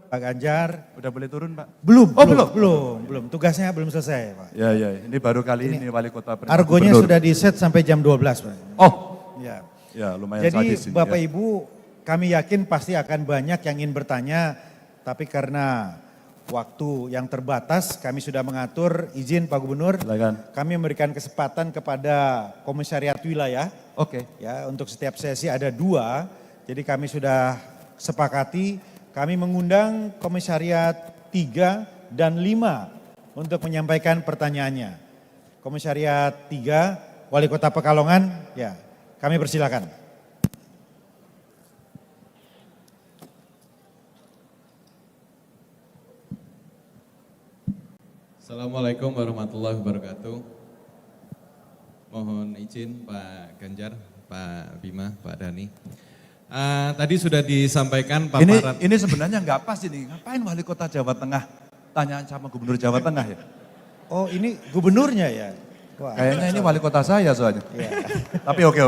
Pak Ganjar. Udah boleh turun, Pak? Belum, Oh, belum. Tugasnya belum selesai, Pak. Ya, ini baru kali ini wali kota Argonya gubernur. sudah di-set sampai jam 12, Pak. Oh, Ya. ya lumayan Jadi sadis ini, Bapak ya. Ibu, kami yakin pasti akan banyak yang ingin bertanya, tapi karena waktu yang terbatas, kami sudah mengatur, izin Pak Gubernur, Silakan. kami memberikan kesempatan kepada Komisariat Wilayah, Oke. ya untuk setiap sesi ada 2, jadi kami sudah sepakati, kami mengundang Komisariat 3 dan 5 untuk menyampaikan pertanyaannya. Komisariat 3, Wali Kota Pekalongan, ya kami persilakan. Assalamualaikum warahmatullahi wabarakatuh. Mohon izin Pak Ganjar, Pak Bima, Pak Dhani. Tadi sudah disampaikan paparan. Ini sebenarnya nggak pas ini. Ngapain wali kota Jawa Tengah Tanyaan sama Gubernur Jawa Tengah ya? Oh ini gubernurnya ya? Wah. Kayaknya ini wali kota saya soalnya. Tapi oke.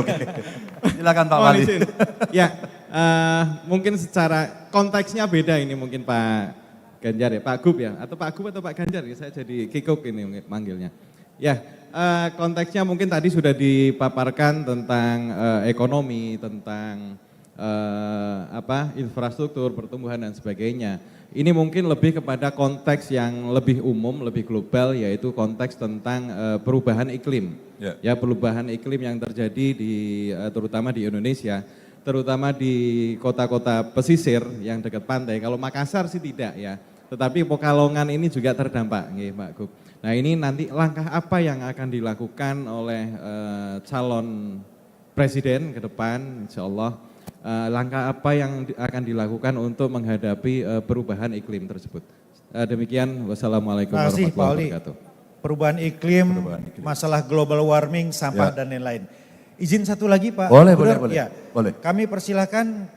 Silakan Pak Mohon Wali. izin. Ya, mungkin secara konteksnya beda ini mungkin Pak Ganjar ya, Pak Gub ya, atau Pak Gub atau Pak Ganjar ya, saya jadi kikuk ini manggilnya. Ya, konteksnya mungkin tadi sudah dipaparkan tentang ekonomi, tentang infrastruktur, pertumbuhan dan sebagainya. Ini mungkin lebih kepada konteks yang lebih umum, lebih global, yaitu konteks tentang perubahan iklim. Ya, perubahan iklim yang terjadi terutama di Indonesia, terutama di kota-kota pesisir yang dekat pantai. Kalau Makassar sih tidak ya, tetapi Pekalongan ini juga terdampak, Pak Gub. Nah ini nanti langkah apa yang akan dilakukan oleh calon presiden ke depan, insya Allah. Langkah apa yang akan dilakukan untuk menghadapi perubahan iklim tersebut. Demikian, wassalamualaikum warahmatullahi wabarakatuh. Perubahan iklim, masalah global warming, sampah dan lain-lain. Izin satu lagi Pak. Boleh. Ya, Boleh. kami persilahkan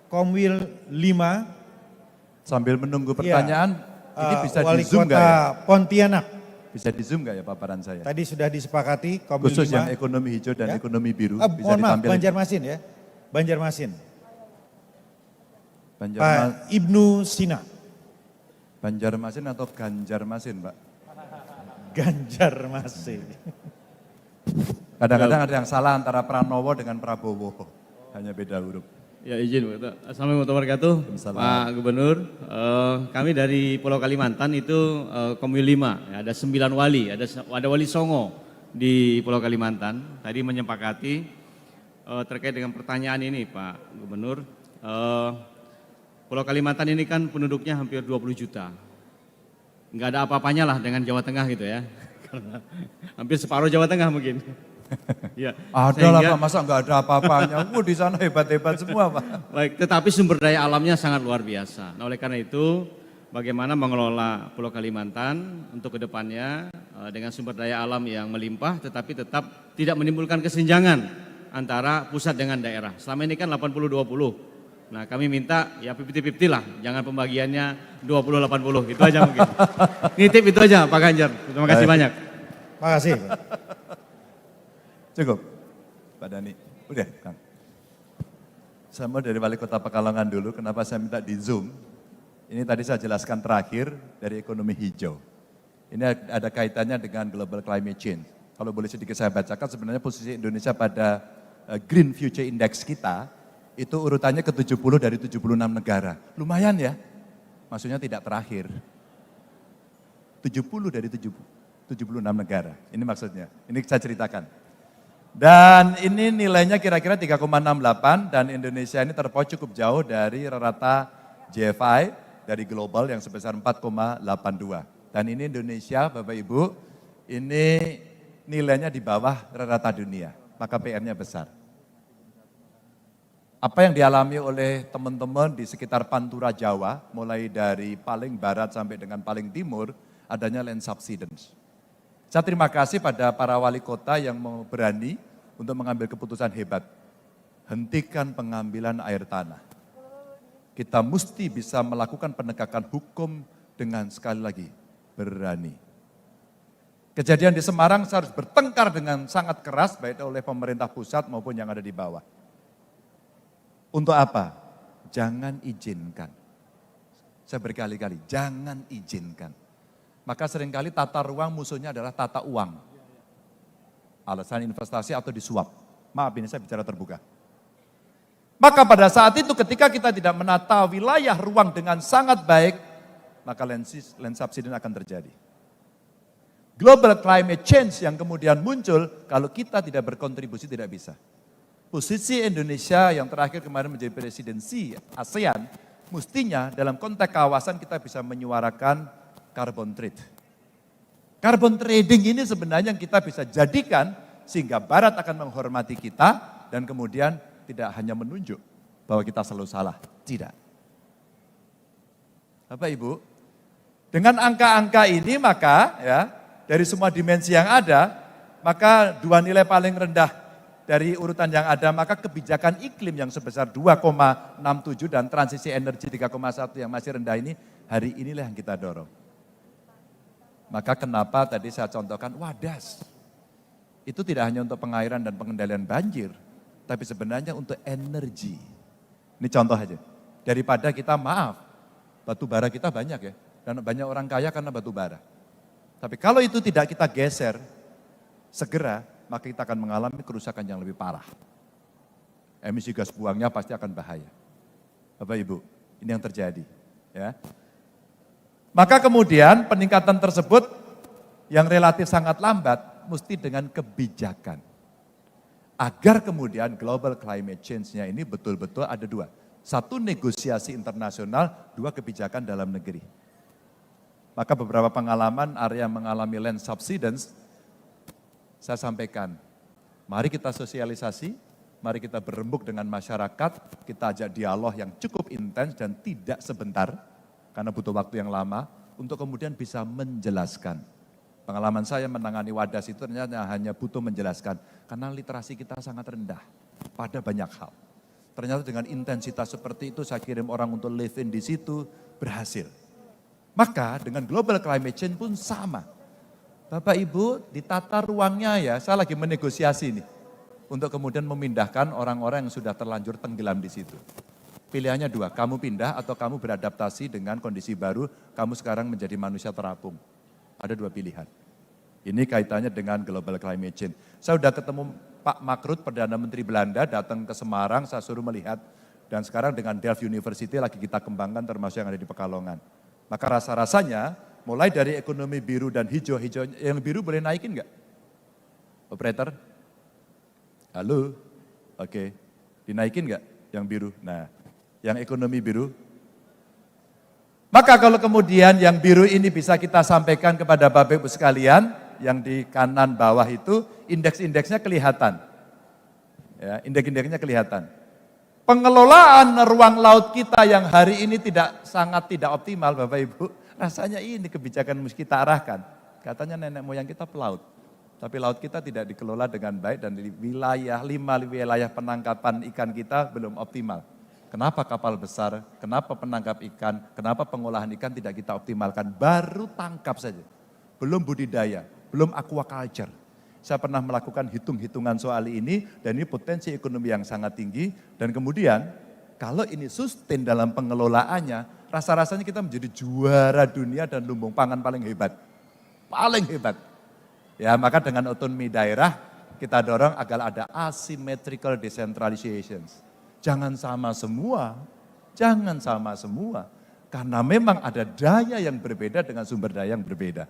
Komwil 5. Sambil menunggu pertanyaan, ini bisa Wali di Zoom Kota nggak ya? Pontianak. Bisa di Zoom nggak ya paparan saya? Tadi sudah disepakati Komwil 5. Khusus yang ekonomi hijau dan ekonomi biru bisa Mohon maaf, ditampilkan. Banjarmasin ya. Banjarmasin. Pak Banjarmasin. Ibnu Sina. Banjarmasin atau Ganjarmasin, Pak? Ganjarmasin. Kadang-kadang ada yang salah antara Pranowo dengan Prabowo. Hanya beda huruf. Ya izin, Pak. Assalamualaikum warahmatullahi wabarakatuh. Pak Gubernur, kami dari Pulau Kalimantan itu Komwil 5, ya, ada 9 wali, ada wali Songo di Pulau Kalimantan. Tadi menyepakati terkait dengan pertanyaan ini Pak Gubernur. Pulau Kalimantan ini kan penduduknya hampir 20 juta. Enggak ada apa-apanya lah dengan Jawa Tengah gitu ya. Karena hampir separuh Jawa Tengah mungkin. Ya, Ada lah Pak, masa nggak ada apa-apanya. Di sana hebat-hebat semua Pak. Baik, tetapi sumber daya alamnya sangat luar biasa. Nah oleh karena itu, bagaimana mengelola Pulau Kalimantan untuk kedepannya dengan sumber daya alam yang melimpah, tetapi tetap tidak menimbulkan kesenjangan antara pusat dengan daerah. Selama ini kan 80-20. Nah kami minta ya 50-50 lah, jangan pembagiannya 20-80, gitu aja mungkin. Nitip itu aja Pak Ganjar, terima kasih banyak. Terima kasih. Cukup, Pak Dhani. Udah, Kang. Saya mau dari Wali Kota Pekalongan dulu, kenapa saya minta di Zoom. Ini tadi saya jelaskan terakhir dari ekonomi hijau. Ini ada kaitannya dengan global climate change. Kalau boleh sedikit saya bacakan, sebenarnya posisi Indonesia pada Green Future Index kita, itu urutannya ke-70 dari 76 negara. Lumayan ya, maksudnya tidak terakhir. 70 dari 76 negara, ini maksudnya. Ini saya ceritakan. Dan ini nilainya kira-kira 3,68 dan Indonesia ini terpaut cukup jauh dari rata GFI dari global yang sebesar 4,82. Dan ini Indonesia Bapak Ibu, ini nilainya di bawah rata dunia, maka PR-nya besar. Apa yang dialami oleh teman-teman di sekitar Pantura Jawa, mulai dari paling barat sampai dengan paling timur, adanya land subsidence. Saya terima kasih pada para wali kota yang berani untuk mengambil keputusan hebat. Hentikan pengambilan air tanah. Kita mesti bisa melakukan penegakan hukum dengan sekali lagi berani. Kejadian di Semarang saya harus bertengkar dengan sangat keras baik oleh pemerintah pusat maupun yang ada di bawah. Untuk apa? Jangan izinkan. Saya berkali-kali, jangan izinkan. Maka seringkali tata ruang musuhnya adalah tata uang. Alasan investasi atau disuap. Maaf ini saya bicara terbuka. Maka pada saat itu ketika kita tidak menata wilayah ruang dengan sangat baik, maka land subsidence akan terjadi. Global climate change yang kemudian muncul, kalau kita tidak berkontribusi tidak bisa. Posisi Indonesia yang terakhir kemarin menjadi presidensi ASEAN, mestinya dalam konteks kawasan kita bisa menyuarakan carbon trade. Carbon trading ini sebenarnya yang kita bisa jadikan sehingga Barat akan menghormati kita dan kemudian tidak hanya menunjuk bahwa kita selalu salah. Tidak. Bapak Ibu, dengan angka-angka ini maka ya dari semua dimensi yang ada, maka dua nilai paling rendah dari urutan yang ada, maka kebijakan iklim yang sebesar 2,67 dan transisi energi 3,1 yang masih rendah ini, hari inilah yang kita dorong. Maka kenapa tadi saya contohkan wadas. Itu tidak hanya untuk pengairan dan pengendalian banjir, tapi sebenarnya untuk energi. Ini contoh aja. Daripada kita batu bara kita banyak ya, dan banyak orang kaya karena batu bara. Tapi kalau itu tidak kita geser segera, maka kita akan mengalami kerusakan yang lebih parah. Emisi gas buangnya pasti akan bahaya. Bapak Ibu, ini yang terjadi. Ya. Maka kemudian peningkatan tersebut yang relatif sangat lambat, mesti dengan kebijakan. Agar kemudian global climate change-nya ini betul-betul ada dua. Satu negosiasi internasional, dua kebijakan dalam negeri. Maka beberapa pengalaman area mengalami land subsidence, saya sampaikan, mari kita sosialisasi, mari kita berembuk dengan masyarakat, kita ajak dialog yang cukup intens dan tidak sebentar, karena butuh waktu yang lama, untuk kemudian bisa menjelaskan. Pengalaman saya menangani wadas itu ternyata hanya butuh menjelaskan, karena literasi kita sangat rendah pada banyak hal. Ternyata dengan intensitas seperti itu saya kirim orang untuk live in di situ, berhasil. Maka dengan global climate change pun sama. Bapak Ibu ditata ruangnya ya, saya lagi menegosiasi nih. Untuk kemudian memindahkan orang-orang yang sudah terlanjur tenggelam di situ. Pilihannya dua, kamu pindah atau kamu beradaptasi dengan kondisi baru, kamu sekarang menjadi manusia terapung. Ada dua pilihan. Ini kaitannya dengan global climate change. Saya sudah ketemu Pak Mark Rutte, Perdana Menteri Belanda, datang ke Semarang, saya suruh melihat. Dan sekarang dengan Delft University lagi kita kembangkan termasuk yang ada di Pekalongan. Maka rasa-rasanya mulai dari ekonomi biru dan hijau, yang biru boleh naikin nggak? Operator? Halo? Oke. Dinaikin nggak yang biru? Nah, yang ekonomi biru. Maka kalau kemudian yang biru ini bisa kita sampaikan kepada Bapak Ibu sekalian, yang di kanan bawah itu indeks-indeksnya kelihatan. Ya, indeks-indeksnya kelihatan. Pengelolaan ruang laut kita yang hari ini sangat tidak optimal Bapak Ibu, rasanya ini kebijakan mesti kita arahkan. Katanya nenek moyang kita pelaut, tapi laut kita tidak dikelola dengan baik dan di wilayah 5 wilayah penangkapan ikan kita belum optimal. Kenapa kapal besar, kenapa penangkap ikan, kenapa pengolahan ikan tidak kita optimalkan, baru tangkap saja. Belum budidaya, belum aquaculture. Saya pernah melakukan hitung-hitungan soal ini dan ini potensi ekonomi yang sangat tinggi dan kemudian kalau ini sustain dalam pengelolaannya, rasa-rasanya kita menjadi juara dunia dan lumbung pangan paling hebat. Paling hebat. Ya, maka dengan otonomi daerah kita dorong agar ada asymmetrical decentralization. Jangan sama semua, jangan sama semua. Karena memang ada daya yang berbeda dengan sumber daya yang berbeda.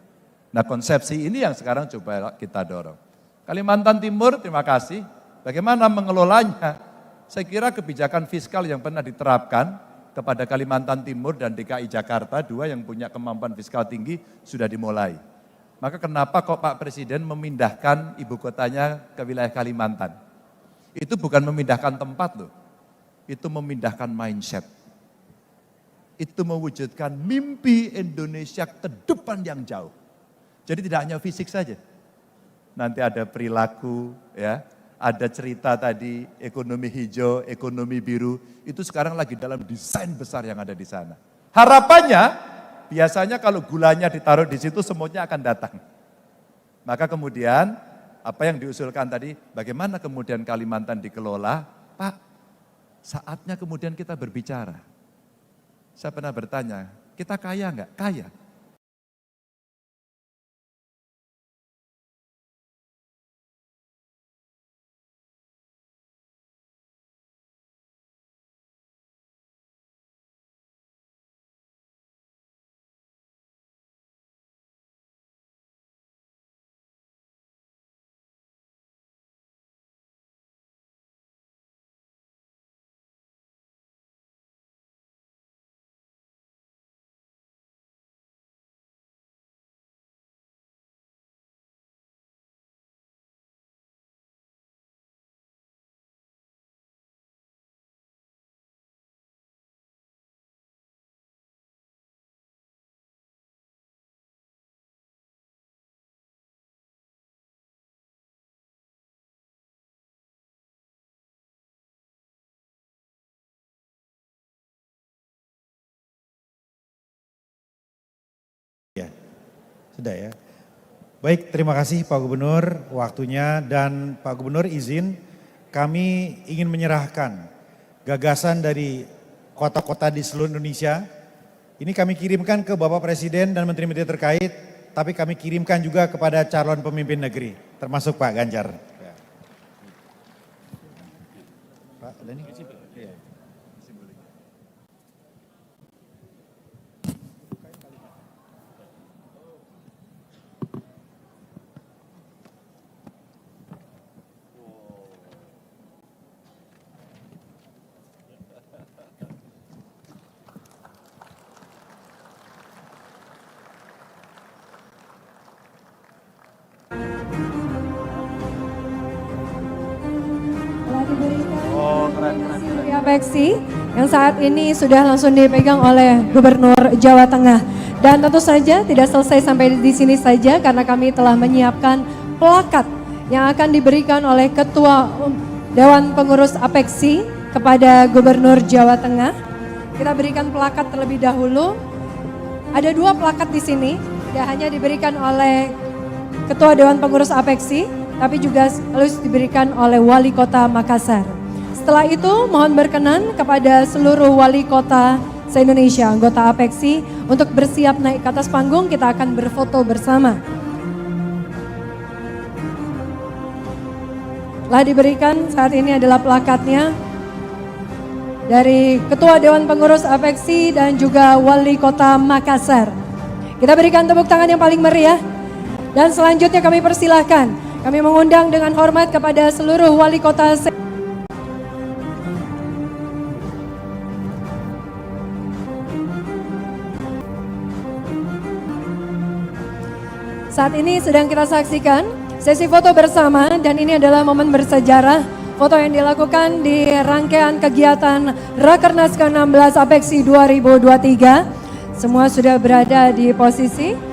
Nah konsepsi ini yang sekarang coba kita dorong. Kalimantan Timur, terima kasih. Bagaimana mengelolanya? Saya kira kebijakan fiskal yang pernah diterapkan kepada Kalimantan Timur dan DKI Jakarta, dua yang punya kemampuan fiskal tinggi, sudah dimulai. Maka kenapa kok Pak Presiden memindahkan ibu kotanya ke wilayah Kalimantan? Itu bukan memindahkan tempat loh, itu memindahkan mindset. Itu mewujudkan mimpi Indonesia ke depan yang jauh. Jadi tidak hanya fisik saja. Nanti ada perilaku, ya, ada cerita tadi ekonomi hijau, ekonomi biru, itu sekarang lagi dalam desain besar yang ada di sana. Harapannya, biasanya kalau gulanya ditaruh di situ semuanya akan datang. Maka kemudian apa yang diusulkan tadi, bagaimana kemudian Kalimantan dikelola? Pak, saatnya kemudian kita berbicara. Saya pernah bertanya, kita kaya enggak? Kaya. Sudah ya. Baik, terima kasih Pak Gubernur waktunya, dan Pak Gubernur izin kami ingin menyerahkan gagasan dari kota-kota di seluruh Indonesia. Ini kami kirimkan ke Bapak Presiden dan Menteri-Menteri terkait, tapi kami kirimkan juga kepada calon pemimpin negeri, termasuk Pak Ganjar. Pak, ada nih? Telah diberikan Sri Apeksi yang saat ini sudah langsung dipegang oleh Gubernur Jawa Tengah. Dan tentu saja tidak selesai sampai di sini saja, karena kami telah menyiapkan plakat yang akan diberikan oleh Ketua Dewan Pengurus Apeksi kepada Gubernur Jawa Tengah. Kita berikan plakat terlebih dahulu. Ada 2 plakat di sini, tidak hanya diberikan oleh Ketua Dewan Pengurus Apeksi, tapi juga harus diberikan oleh Wali Kota Makassar. Setelah itu mohon berkenan kepada seluruh wali kota se-Indonesia, anggota Apeksi, untuk bersiap naik ke atas panggung, kita akan berfoto bersama. Telah diberikan saat ini adalah plakatnya dari Ketua Dewan Pengurus Apeksi dan juga Wali Kota Makassar. Kita berikan tepuk tangan yang paling meriah. Dan selanjutnya kami persilahkan, kami mengundang dengan hormat kepada seluruh wali kota saat ini sedang kita saksikan sesi foto bersama, dan ini adalah momen bersejarah foto yang dilakukan di rangkaian kegiatan Rakernas ke-16 Apeksi 2023. Semua sudah berada di posisi.